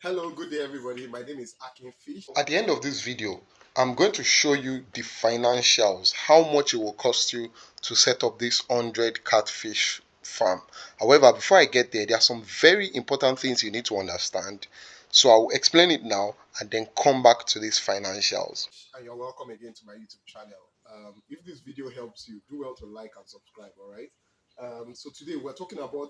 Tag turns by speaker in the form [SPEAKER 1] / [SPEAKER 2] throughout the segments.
[SPEAKER 1] Hello, good day everybody. My name is Fish.
[SPEAKER 2] At the end of this video, I'm going to show you the financials, how much it will cost you to set up this 100 catfish farm. However, before I get there, there are some very important things you need to understand. So I'll explain it now and then come back to these financials.
[SPEAKER 1] And you're welcome again to my YouTube channel. If this video helps you, do well to like and subscribe. All right. So today we're talking about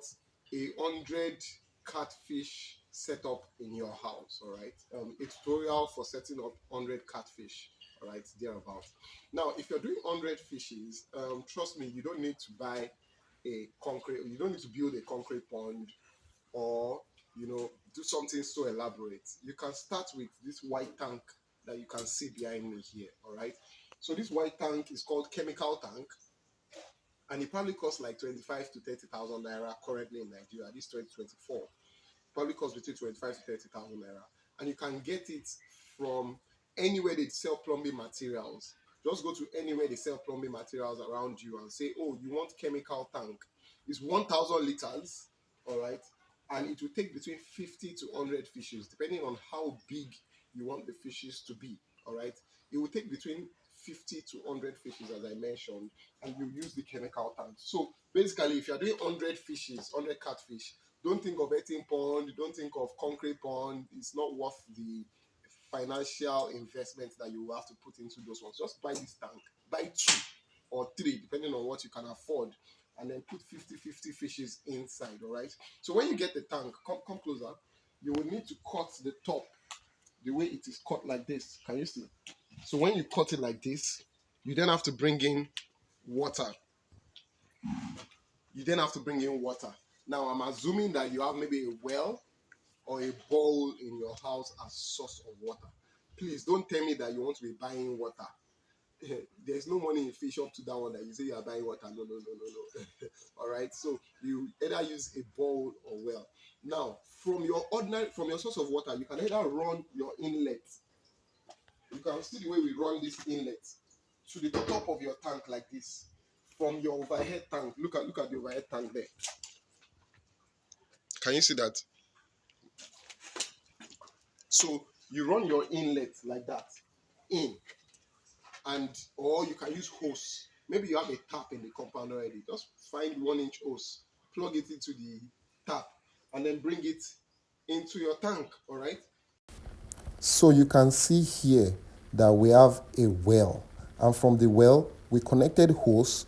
[SPEAKER 1] 100 catfish setup in your house. All right. A tutorial for setting up 100 catfish. All right, thereabout. Now, if you're doing 100 fishes, trust me, you don't need to buy a concrete. You don't need to build a concrete pond or do something so elaborate. You can start with this white tank that you can see behind me here. All right, so this white tank is called chemical tank, and it probably costs like 25 to 30,000 naira currently in Nigeria. This 2024 probably costs between 25 to 30,000 naira, and you can get it from anywhere they sell plumbing materials. Just go to anywhere they sell plumbing materials around you and say, oh, you want chemical tank. It's 1,000 liters, all right, and it will take between 50 to 100 fishes depending on how big you want the fishes to be. All right, it will take between 50 to 100 fishes, as I mentioned, and you use the chemical tank. So basically, if you're doing 100 fishes, 100 catfish, don't think of 18 pond, don't think of concrete pond. It's not worth the financial investment that you will have to put into those ones. Just buy this tank, buy 2 or 3 depending on what you can afford, and then put 50 fishes inside. All right, so when you get the tank, come closer, you will need to cut the top the way it is cut like this. Can you see? So when you cut it like this, you then have to bring in water. Now I'm assuming that you have maybe a well or a bowl in your house as source of water. Please don't tell me that you want to be buying water. There's no money in fish up to that one that you say you are buying water. No. All right, so you either use a bowl or well. Now from your source of water, you can either run your inlet. You can see the way we run this inlet to the top of your tank like this. From your overhead tank, look at the overhead tank there. Can you see that? So you run your inlet like that in, and or you can use hose. Maybe you have a tap in the compound already. Just find 1-inch hose, plug it into the tap, and then bring it into your tank. All right.
[SPEAKER 2] So you can see here that we have a well, and from the well we connected hose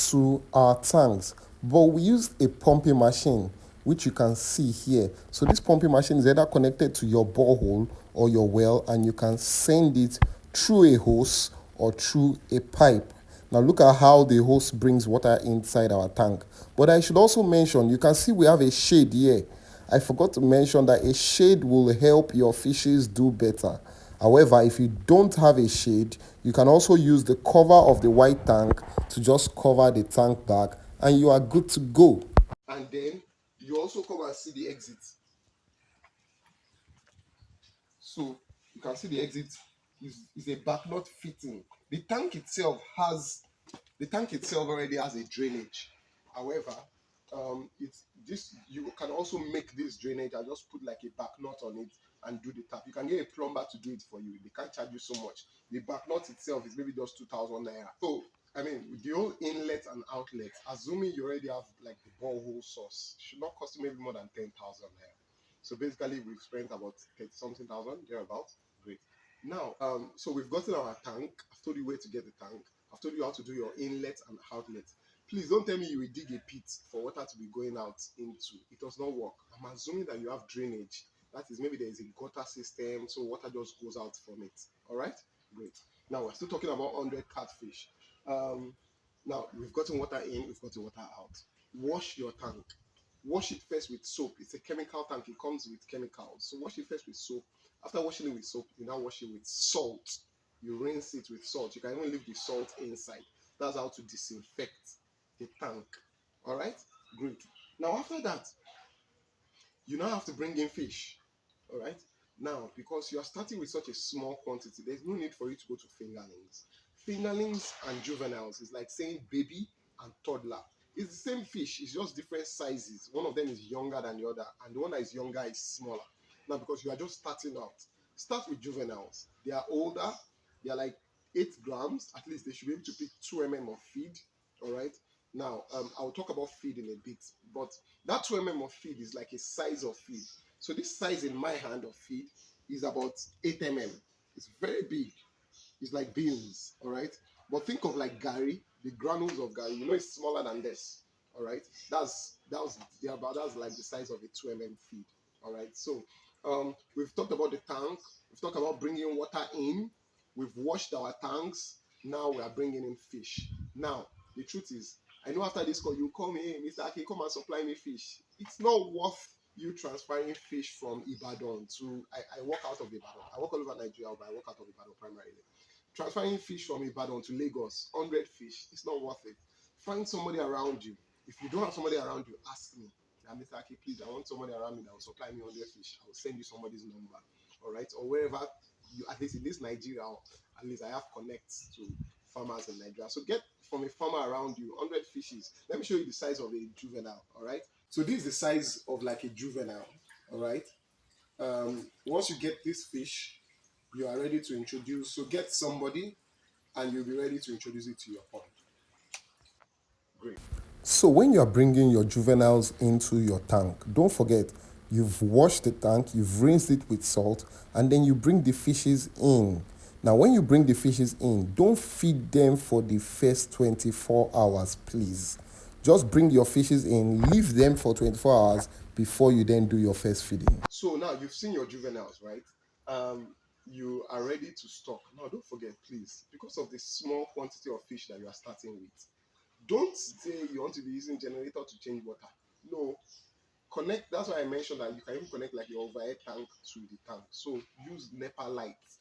[SPEAKER 2] to our tanks, but we used a pumping machine which you can see here. So this pumping machine is either connected to your borehole or your well, and you can send it through a hose or through a pipe. Now look at how the hose brings water inside our tank. But I should also mention, you can see we have a shade here. I forgot to mention that a shade will help your fishes do better. However, if you don't have a shade, you can also use the cover of the white tank to just cover the tank back, and you are good to go.
[SPEAKER 1] And then you also come and see the exit. So you can see the exit is a back nut fitting. The tank itself already has a drainage. However, it's this you can also make this drainage and just put like a back nut on it and do the tap. You can get a plumber to do it for you. They can't charge you so much. The back nut itself is maybe just 2,000 naira. So I mean, with the whole inlet and outlet, assuming you already have like the borehole source, it should not cost you maybe more than 10,000 naira. So basically, we've spent about 30 something thousand thereabouts. Great. Now, so we've gotten our tank. I've told you where to get the tank. I've told you how to do your inlet and outlet. Please don't tell me you will dig a pit for water to be going out into. It does not work. I'm assuming that you have drainage. That is, maybe there is a gutter system, so water just goes out from it. All right, great. Now we're still talking about 100 catfish. Now we've gotten water in, we've gotten water out. Wash your tank. Wash it first with soap. It's a chemical tank. It comes with chemicals. So wash it first with soap. After washing it with soap, you now wash it with salt. You rinse it with salt. You can even leave the salt inside. That's how to disinfect the tank. All right, great. Now after that, you now have to bring in fish. All right. Now, because you are starting with such a small quantity, there's no need for you to go to fingerlings. Fingerlings and juveniles is like saying baby and toddler. It's the same fish, it's just different sizes. One of them is younger than the other, and the one that is younger is smaller. Now, because you are just starting out, start with juveniles. They are older, they are like 8 grams. At least they should be able to pick 2 of feed. All right. Now, I'll talk about feed in a bit, but that 2 of feed is like a size of feed. So this size in my hand of feed is about 8 It's very big. It's like beans, all right? But think of like Gary, the granules of Gary. You know, it's smaller than this, all right? That's like the size of a 2 feed, all right? So we've talked about the tank. We've talked about bringing water in. We've washed our tanks. Now we are bringing in fish. Now the truth is, I know after this call you call me, hey, Mr. Aki, come and supply me fish. It's not worth you transferring fish from Ibadan to. I work out of Ibadan. I work all over Nigeria, but I work out of Ibadan primarily. Transferring fish from Ibadan to Lagos, 100 fish, it's not worth it. Find somebody around you. If you don't have somebody around you, ask me. Mr. Aki, please, I want somebody around me that will supply me 100 fish. I will send you somebody's number, all right? Or wherever you, at least in this Nigeria, at least I have connects to farmers in Nigeria. So get from a farmer around you, 100 fishes. Let me show you the size of a juvenile, all right? So this is the size of like a juvenile, all right? Once you get this fish, you are ready to introduce. So get somebody and you'll be ready to introduce it to your pond. Great.
[SPEAKER 2] So when you are bringing your juveniles into your tank, don't forget you've washed the tank, you've rinsed it with salt, and then you bring the fishes in. Now, when you bring the fishes in, don't feed them for the first 24 hours, please. Just bring your fishes in, leave them for 24 hours before you then do your first feeding.
[SPEAKER 1] So now you've seen your juveniles, right? You are ready to stock. Now, don't forget, please, because of the small quantity of fish that you are starting with, don't say you want to be using generator to change water. No, connect. That's why I mentioned that you can even connect like your overhead tank to the tank. So use NEPA lights,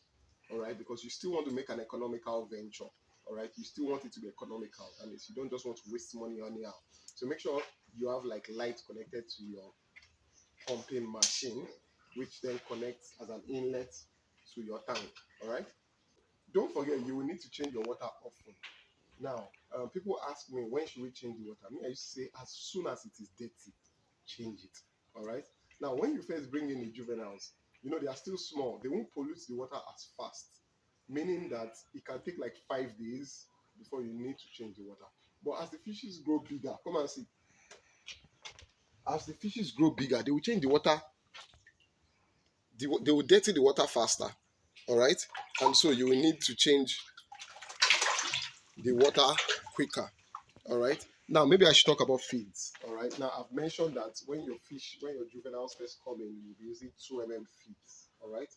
[SPEAKER 1] all right, because you still want to make an economical venture, all right. You still want it to be economical, and you don't just want to waste money anyhow. So make sure you have like light connected to your pumping machine, which then connects as an inlet to your tank, all right. Don't forget you will need to change your water often. Now, people ask me, when should we change the water? I used to say, as soon as it is dirty, change it. All right. Now, when you first bring in the juveniles, they are still small. They won't pollute the water as fast, meaning that it can take like 5 days before you need to change the water. But as the fishes grow bigger, come and see. As the fishes grow bigger, they will change the water. They will dirty the water faster. All right. And so you will need to change the water quicker. All right. Now, maybe I should talk about feeds. All right. Now, I've mentioned that when your juveniles first come in, you'll be using 2 feeds. All right.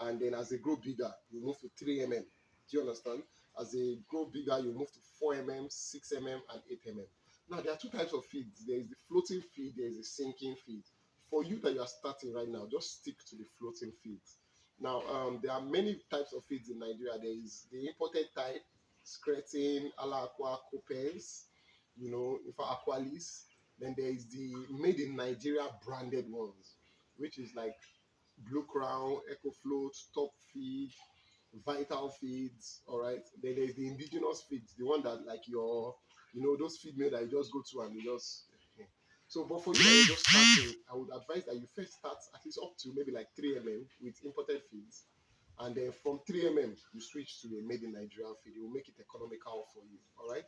[SPEAKER 1] And then as they grow bigger, you move to 3 Do you understand? As they grow bigger, you move to 4 6 and 8 Now, there are two types of feeds. There is the floating feed, there is the sinking feed. For you that you are starting right now, just stick to the floating feeds. Now, there are many types of feeds in Nigeria. There is the imported type, Skretin, Ala Aqua, Copens, in fact, Aqualis. Then there is the made in Nigeria branded ones, which is like Blue Crown, EcoFloat, Top Feed, Vital Feeds. All right. Then there's the indigenous feeds, the one that like those feed mill that you just go to and you just. So, but for you that you're just starting, I would advise that you first start at least up to maybe like 3 with imported feeds. And then from 3 you switch to a made in Nigeria feed. It will make it economical for you. All right.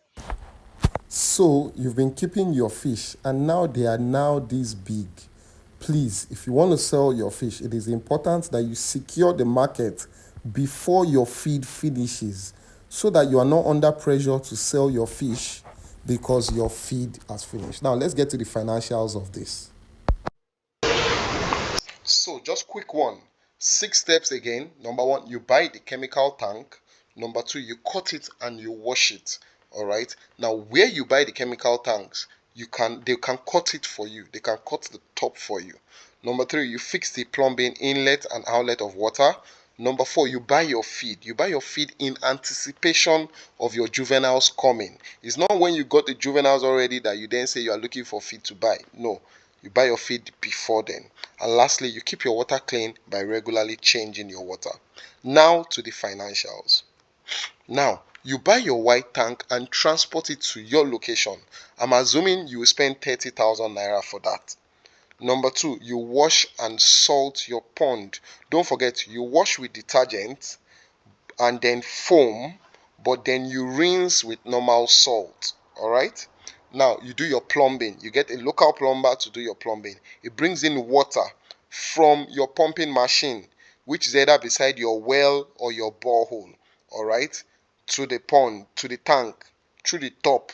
[SPEAKER 2] So you've been keeping your fish and now they are now this big. Please, if you want to sell your fish, it is important that you secure the market before your feed finishes so that you are not under pressure to sell your fish because your feed has finished. Now let's get to the financials of this. So just quick one. 6 steps again. Number one, you buy the chemical tank. Number two, you cut it and you wash it. All right. Now, where you buy the chemical tanks, they can cut it for you. They can cut the top for you. Number three, you fix the plumbing inlet and outlet of water. Number four, you buy your feed. You buy your feed in anticipation of your juveniles coming. It's not when you got the juveniles already that you then say you are looking for feed to buy. No, you buy your feed before then. And lastly, you keep your water clean by regularly changing your water. Now to the financials. Now, you buy your white tank and transport it to your location. I'm assuming you will spend 30,000 naira for that. Number two, you wash and salt your pond. Don't forget, you wash with detergent and then foam, but then you rinse with normal salt. All right. Now you do your plumbing. You get a local plumber to do your plumbing. It brings in water from your pumping machine, which is either beside your well or your borehole. All right, to the pond, to the tank, through the top,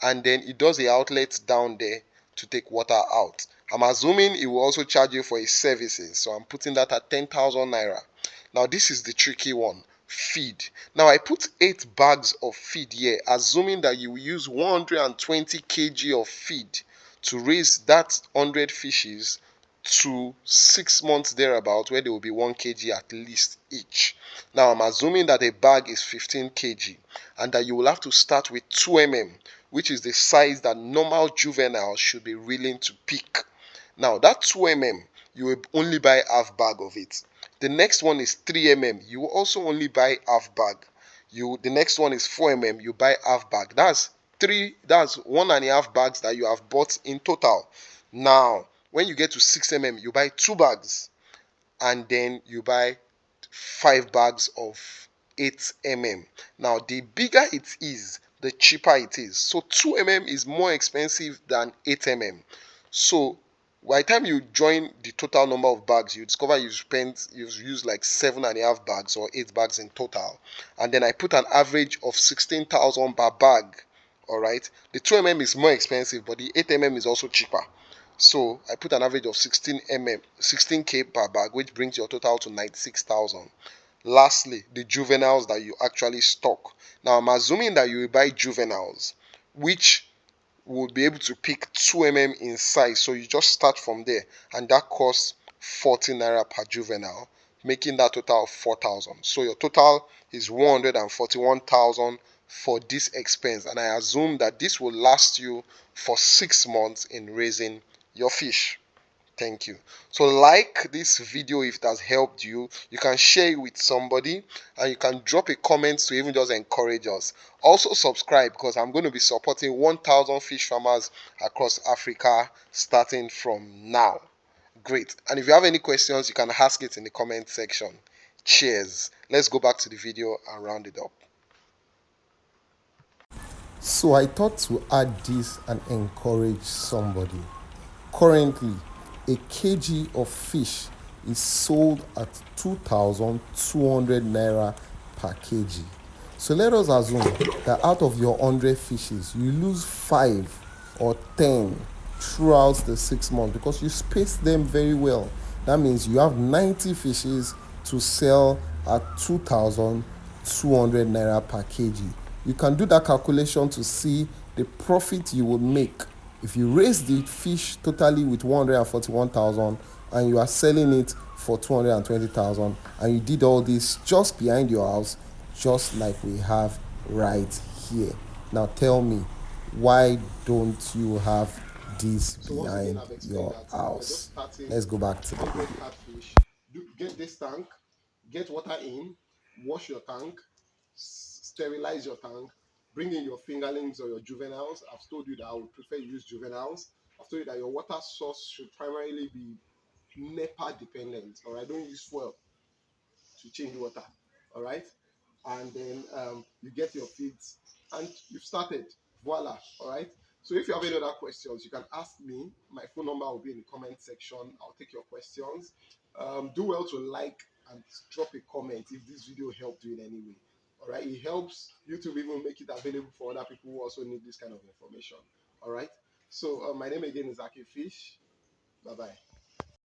[SPEAKER 2] and then it does the outlet down there to take water out. I'm assuming it will also charge you for its services, so I'm putting that at 10,000 naira. Now this is the tricky one, feed. Now I put 8 bags of feed here, assuming that you will use 120 kg of feed to raise that 100 fishes to 6 months thereabout, where there will be 1 kg at least each. Now I'm assuming that a bag is 15 kg and that you will have to start with 2 mm, which is the size that normal juveniles should be willing to pick. Now that 2 mm, you will only buy half bag of it. The next one is 3 mm, you will also only buy half bag. The next one is 4 mm, you buy half bag. That's 1.5 bags that you have bought in total. Now when you get to 6 mm, you buy 2 bags, and then you buy 5 bags of 8 mm. Now the bigger it is, the cheaper it is. So 2 mm is more expensive than 8 mm. So by the time you join the total number of bags, you discover you've used like 7.5 bags or 8 bags in total. And then I put an average of 16,000 per bag. All right, the 2 mm is more expensive, but the 8 mm is also cheaper. So I put an average of 16k per bag, which brings your total to 96,000. Lastly, the juveniles that you actually stock. Now I'm assuming that you will buy juveniles, which will be able to pick 2 mm in size. So you just start from there, and that costs 40 naira per juvenile, making that total of 4,000. So your total is 141,000 for this expense, and I assume that this will last you for 6 months in raising your fish. Thank you. So like this video if it has helped you. You can share it with somebody, and you can drop a comment to even just encourage us. Also subscribe, because I'm going to be supporting 1,000 fish farmers across Africa starting from now. Great. And if you have any questions, you can ask it in the comment section. Cheers. Let's go back to the video and round it up. So I thought to add this and encourage somebody. Currently, a kg of fish is sold at 2,200 naira per kg. So let us assume that out of your 100 fishes, you lose 5 or 10 throughout the 6 months because you space them very well. That means you have 90 fishes to sell at 2,200 naira per kg. You can do that calculation to see the profit you will make if you raise the fish totally with 141,000 and you are selling it for 220,000, and you did all this just behind your house, just like we have right here. Now tell me, why don't you have this behind your house? Let's go back to the video.
[SPEAKER 1] Catfish. Get this tank, get water in, wash your tank, sterilize your tank, bring in your fingerlings or your juveniles. I've told you that I would prefer you use juveniles. I've told you that your water source should primarily be NEPA dependent. All right, don't use fuel to change water. All right, and then you get your feeds and you've started. Voila. All right. So if you have any other questions, you can ask me. My phone number will be in the comment section. I'll take your questions. Do well to like and drop a comment if this video helped you in any way. All right, it helps YouTube even make it available for other people who also need this kind of information. All right. So my name again is Catfish. Bye bye.